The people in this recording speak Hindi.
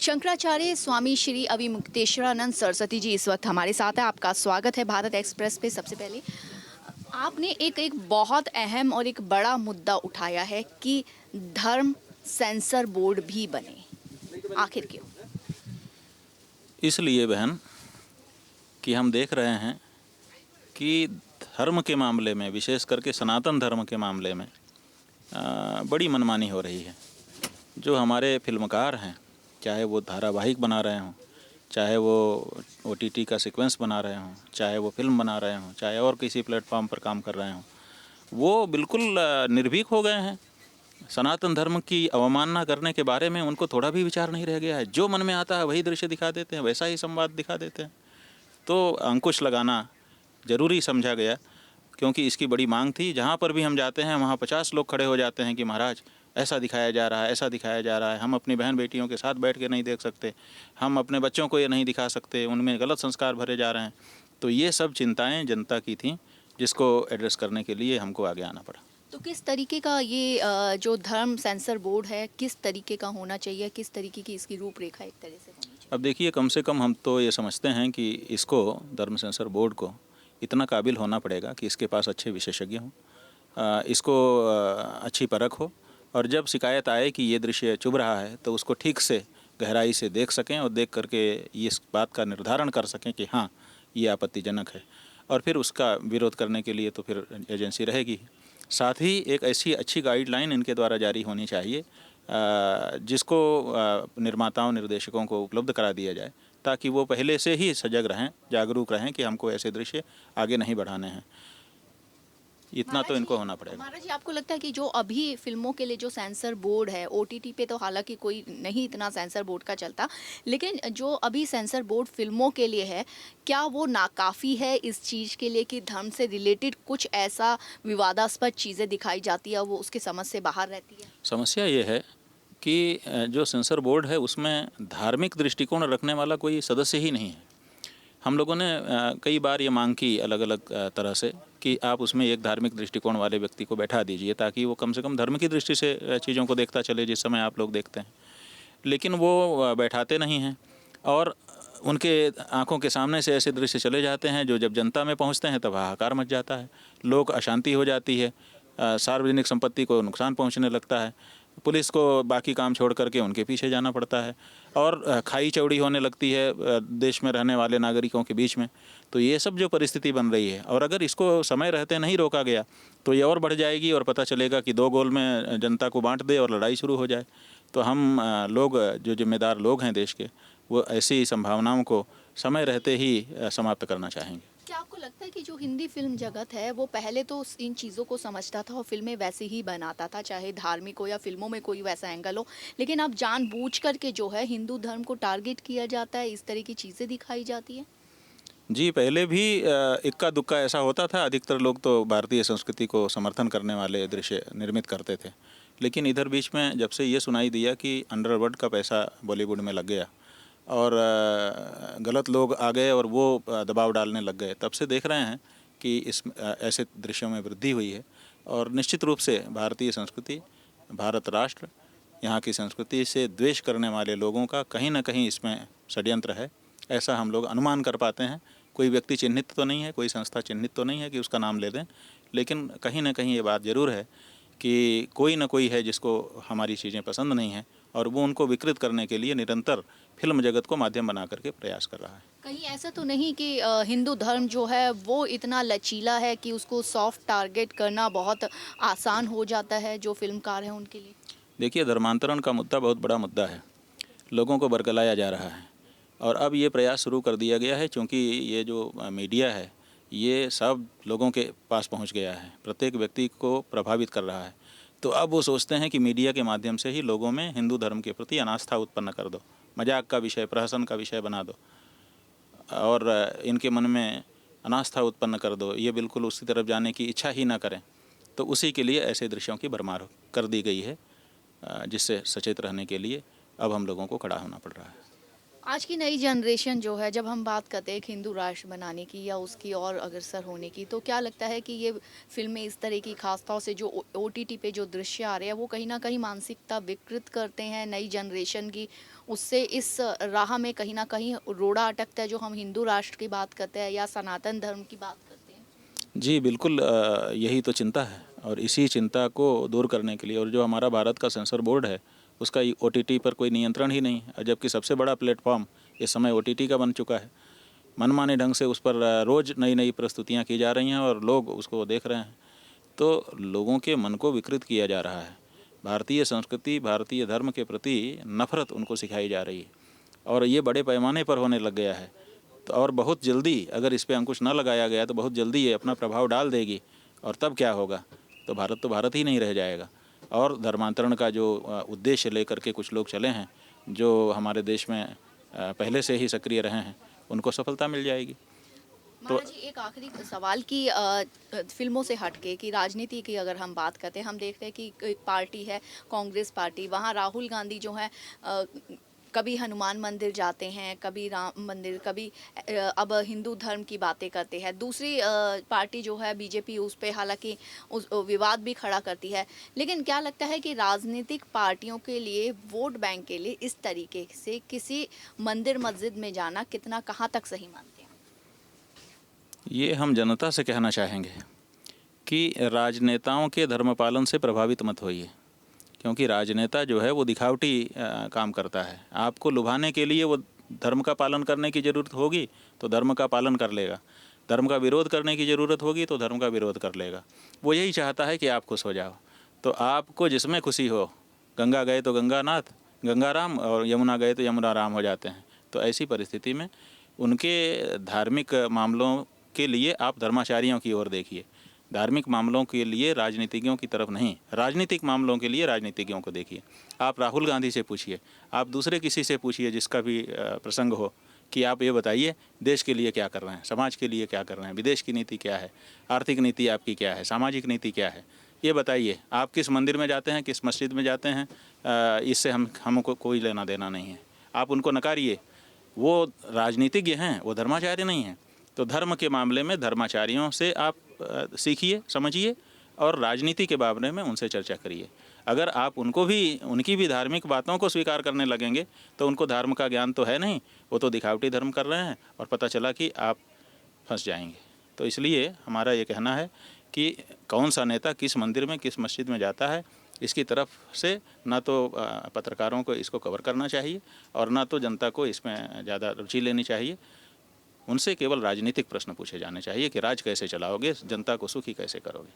शंकराचार्य स्वामी श्री अविमुक्तेश्वरानंद सरस्वती जी इस वक्त हमारे साथ है। आपका स्वागत है भारत एक्सप्रेस पे। सबसे पहले आपने एक बहुत अहम और एक बड़ा मुद्दा उठाया है कि धर्म सेंसर बोर्ड भी बने। आखिर क्यों? इसलिए बहन कि हम देख रहे हैं कि धर्म के मामले में, विशेष करके सनातन धर्म के मामले में बड़ी मनमानी हो रही है। जो हमारे फिल्मकार हैं, चाहे वो धारावाहिक बना रहे हों, चाहे वो OTT का सीक्वेंस बना रहे हों, चाहे वो फिल्म बना रहे हों, चाहे और किसी प्लेटफॉर्म पर काम कर रहे हों, वो बिल्कुल निर्भीक हो गए हैं। सनातन धर्म की अवमानना करने के बारे में उनको थोड़ा भी विचार नहीं रह गया है। जो मन में आता है वही दृश्य दिखा देते हैं, वैसा ही संवाद दिखा देते हैं। तो अंकुश लगाना ज़रूरी समझा गया, क्योंकि इसकी बड़ी मांग थी। जहाँ पर भी हम जाते हैं वहाँ 50 लोग खड़े हो जाते हैं कि महाराज ऐसा दिखाया जा रहा है, ऐसा दिखाया जा रहा है। हम अपनी बहन बेटियों के साथ बैठ के नहीं देख सकते, हम अपने बच्चों को ये नहीं दिखा सकते, उनमें गलत संस्कार भरे जा रहे हैं। तो ये सब चिंताएं जनता की थीं, जिसको एड्रेस करने के लिए हमको आगे आना पड़ा। तो किस तरीके का ये जो धर्म सेंसर बोर्ड है, किस तरीके का होना चाहिए, किस तरीके की इसकी रूपरेखा एक तरह से होनी चाहिए? अब देखिए, कम से कम हम तो ये समझते हैं कि इसको, धर्म सेंसर बोर्ड को, इतना काबिल होना पड़ेगा कि इसके पास अच्छे विशेषज्ञ हों, इसको अच्छी परख हो, और जब शिकायत आए कि ये दृश्य चुभ रहा है तो उसको ठीक से गहराई से देख सकें और देख करके इस बात का निर्धारण कर सकें कि हाँ, ये आपत्तिजनक है। और फिर उसका विरोध करने के लिए तो फिर एजेंसी रहेगी। साथ ही एक ऐसी अच्छी गाइडलाइन इनके द्वारा जारी होनी चाहिए जिसको निर्माताओं, निर्देशकों को उपलब्ध करा दिया जाए, ताकि वो पहले से ही सजग रहें, जागरूक रहें कि हमको ऐसे दृश्य आगे नहीं बढ़ाने हैं। इतना तो इनको होना पड़ेगा। महाराज जी, आपको लगता है कि जो अभी फिल्मों के लिए जो सेंसर बोर्ड है, OTT पे तो हालांकि कोई नहीं इतना सेंसर बोर्ड का चलता, लेकिन जो अभी सेंसर बोर्ड फिल्मों के लिए है, क्या वो नाकाफ़ी है इस चीज़ के लिए कि धर्म से रिलेटेड कुछ ऐसा विवादास्पद चीज़ें दिखाई जाती है, वो उसके समझ से बाहर रहती है? समस्या ये है कि जो सेंसर बोर्ड है उसमें धार्मिक दृष्टिकोण रखने वाला कोई सदस्य ही नहीं है। हम लोगों ने कई बार ये मांग की अलग अलग तरह से कि आप उसमें एक धार्मिक दृष्टिकोण वाले व्यक्ति को बैठा दीजिए, ताकि वो कम से कम धर्म की दृष्टि से चीज़ों को देखता चले जिस समय आप लोग देखते हैं। लेकिन वो बैठाते नहीं हैं, और उनके आंखों के सामने से ऐसे दृश्य चले जाते हैं जो जब जनता में पहुंचते हैं तब हाहाकार मच जाता है, लोग अशांति हो जाती है, सार्वजनिक संपत्ति को नुकसान पहुंचने लगता है, पुलिस को बाकी काम छोड़ करके उनके पीछे जाना पड़ता है, और खाई चौड़ी होने लगती है देश में रहने वाले नागरिकों के बीच में। तो ये सब जो परिस्थिति बन रही है, और अगर इसको समय रहते नहीं रोका गया तो ये और बढ़ जाएगी, और पता चलेगा कि दो गोल में जनता को बांट दे और लड़ाई शुरू हो जाए। तो हम लोग, जो जिम्मेदार लोग हैं देश के, वो ऐसी संभावनाओं को समय रहते ही समाप्त करना चाहेंगे। क्या आपको लगता है कि जो हिंदी फिल्म जगत है वो पहले तो इन चीज़ों को समझता था और फिल्में वैसे ही बनाता था, चाहे धार्मिक हो या फिल्मों में कोई वैसा एंगल हो, लेकिन अब जानबूझ करके जो है हिंदू धर्म को टारगेट किया जाता है, इस तरह की चीज़ें दिखाई जाती है? जी, पहले भी इक्का दुक्का ऐसा होता था। अधिकतर लोग तो भारतीय संस्कृति को समर्थन करने वाले दृश्य निर्मित करते थे। लेकिन इधर बीच में जब से ये सुनाई दिया कि अंडरवर्ल्ड का पैसा बॉलीवुड में लग गया और गलत लोग आ गए और वो दबाव डालने लग गए, तब से देख रहे हैं कि इस ऐसे दृश्यों में वृद्धि हुई है। और निश्चित रूप से भारतीय संस्कृति, भारत राष्ट्र, यहाँ की संस्कृति से द्वेष करने वाले लोगों का कहीं ना कहीं इसमें षड्यंत्र है, ऐसा हम लोग अनुमान कर पाते हैं। कोई व्यक्ति चिन्हित तो नहीं है, कोई संस्था चिन्हित तो नहीं है कि उसका नाम ले दें, लेकिन कहीं ना कहीं ये बात ज़रूर है कि कोई ना कोई है जिसको हमारी चीज़ें पसंद नहीं हैं, और वो उनको विकृत करने के लिए निरंतर फिल्म जगत को माध्यम बना करके प्रयास कर रहा है। कहीं ऐसा तो नहीं कि हिंदू धर्म जो है वो इतना लचीला है कि उसको सॉफ्ट टारगेट करना बहुत आसान हो जाता है जो फिल्मकार हैं उनके लिए? देखिए, धर्मांतरण का मुद्दा बहुत बड़ा मुद्दा है, लोगों को बरगलाया जा रहा है, और अब ये प्रयास शुरू कर दिया गया है, क्योंकि ये जो मीडिया है ये सब लोगों के पास पहुंच गया है, प्रत्येक व्यक्ति को प्रभावित कर रहा है। तो अब वो सोचते हैं कि मीडिया के माध्यम से ही लोगों में हिंदू धर्म के प्रति अनास्था उत्पन्न कर दो, मजाक का विषय, प्रहसन का विषय बना दो, और इनके मन में अनास्था उत्पन्न कर दो, ये बिल्कुल उसी तरफ जाने की इच्छा ही ना करें। तो उसी के लिए ऐसे दृश्यों की भरमार कर दी गई है, जिससे सचेत रहने के लिए अब हम लोगों को खड़ा होना पड़ रहा है। आज की नई जनरेशन जो है, जब हम बात करते हैं एक हिंदू राष्ट्र बनाने की या उसकी और अग्रसर होने की, तो क्या लगता है कि ये फिल्में इस तरह की, खासतौर से जो ओटीटी पे जो दृश्य आ रहे हैं, वो कहीं ना कहीं मानसिकता विकृत करते हैं नई जनरेशन की। उससे इस राह में कहीं ना कहीं रोड़ा अटकता है, जो हम हिंदू राष्ट्र की बात करते हैं या सनातन धर्म की बात करते हैं। जी बिल्कुल, यही तो चिंता है और इसी चिंता को दूर करने के लिए, और जो हमारा भारत का सेंसर बोर्ड है उसका ओटीटी पर कोई नियंत्रण ही नहीं है, जबकि सबसे बड़ा प्लेटफॉर्म इस समय ओटीटी का बन चुका है। मनमाने ढंग से उस पर रोज़ नई नई प्रस्तुतियाँ की जा रही हैं और लोग उसको देख रहे हैं, तो लोगों के मन को विकृत किया जा रहा है। भारतीय संस्कृति, भारतीय धर्म के प्रति नफ़रत उनको सिखाई जा रही है और ये बड़े पैमाने पर होने लग गया है। तो और बहुत जल्दी अगर इस पे अंकुश न लगाया गया तो बहुत जल्दी ये अपना प्रभाव डाल देगी, और तब क्या होगा, तो भारत ही नहीं रह जाएगा। और धर्मांतरण का जो उद्देश्य लेकर के कुछ लोग चले हैं, जो हमारे देश में पहले से ही सक्रिय रहे हैं, उनको सफलता मिल जाएगी। तो महाराज जी, एक आखिरी सवाल की फिल्मों से हटके कि राजनीति की अगर हम बात करते हैं, हम देखते हैं कि एक पार्टी है कांग्रेस पार्टी, वहाँ राहुल गांधी जो है कभी हनुमान मंदिर जाते हैं, कभी राम मंदिर, कभी अब हिंदू धर्म की बातें करते हैं। दूसरी पार्टी जो है बीजेपी, उस पे हालांकि उस विवाद भी खड़ा करती है। लेकिन क्या लगता है कि राजनीतिक पार्टियों के लिए, वोट बैंक के लिए इस तरीके से किसी मंदिर मस्जिद में जाना कितना, कहाँ तक सही मानते हैं? ये हम जनता से कहना चाहेंगे कि राजनेताओं के धर्म पालन से प्रभावित मत होइए, क्योंकि राजनेता जो है वो दिखावटी काम करता है। आपको लुभाने के लिए वो धर्म का पालन करने की ज़रूरत होगी तो धर्म का पालन कर लेगा, धर्म का विरोध करने की ज़रूरत होगी तो धर्म का विरोध कर लेगा। वो यही चाहता है कि आप खुश हो जाओ। तो आपको जिसमें खुशी हो, गंगा गए तो गंगानाथ, गंगाराम, और यमुना गए तो यमुना राम हो जाते हैं। तो ऐसी परिस्थिति में उनके धार्मिक मामलों के लिए आप धर्माचार्यों की ओर देखिए, धार्मिक मामलों के लिए राजनीतिज्ञों की तरफ नहीं, राजनीतिक मामलों के लिए राजनीतिज्ञों को देखिए। आप राहुल गांधी से पूछिए, आप दूसरे किसी से पूछिए जिसका भी प्रसंग हो, कि आप ये बताइए देश के लिए क्या कर रहे हैं, समाज के लिए क्या कर रहे हैं, विदेश की नीति क्या है, आर्थिक नीति आपकी क्या है, सामाजिक नीति क्या है, ये बताइए। आप किस मंदिर में जाते हैं, किस मस्जिद में जाते हैं, इससे हमको कोई लेना देना नहीं है। आप उनको नकारिए, वो राजनीतिज्ञ हैं, वो धर्माचार्य नहीं हैं। तो धर्म के मामले में धर्माचार्यों से आप सीखिए, समझिए, और राजनीति के बारे में उनसे चर्चा करिए। अगर आप उनको भी, उनकी भी धार्मिक बातों को स्वीकार करने लगेंगे तो उनको धर्म का ज्ञान तो है नहीं, वो तो दिखावटी धर्म कर रहे हैं और पता चला कि आप फंस जाएंगे। तो इसलिए हमारा ये कहना है कि कौन सा नेता किस मंदिर में, किस मस्जिद में जाता है, इसकी तरफ से ना तो पत्रकारों को इसको कवर करना चाहिए और ना तो जनता को इसमें ज़्यादा रुचि लेनी चाहिए। उनसे केवल राजनीतिक प्रश्न पूछे जाने चाहिए कि राज कैसे चलाओगे, जनता को सुखी कैसे करोगे।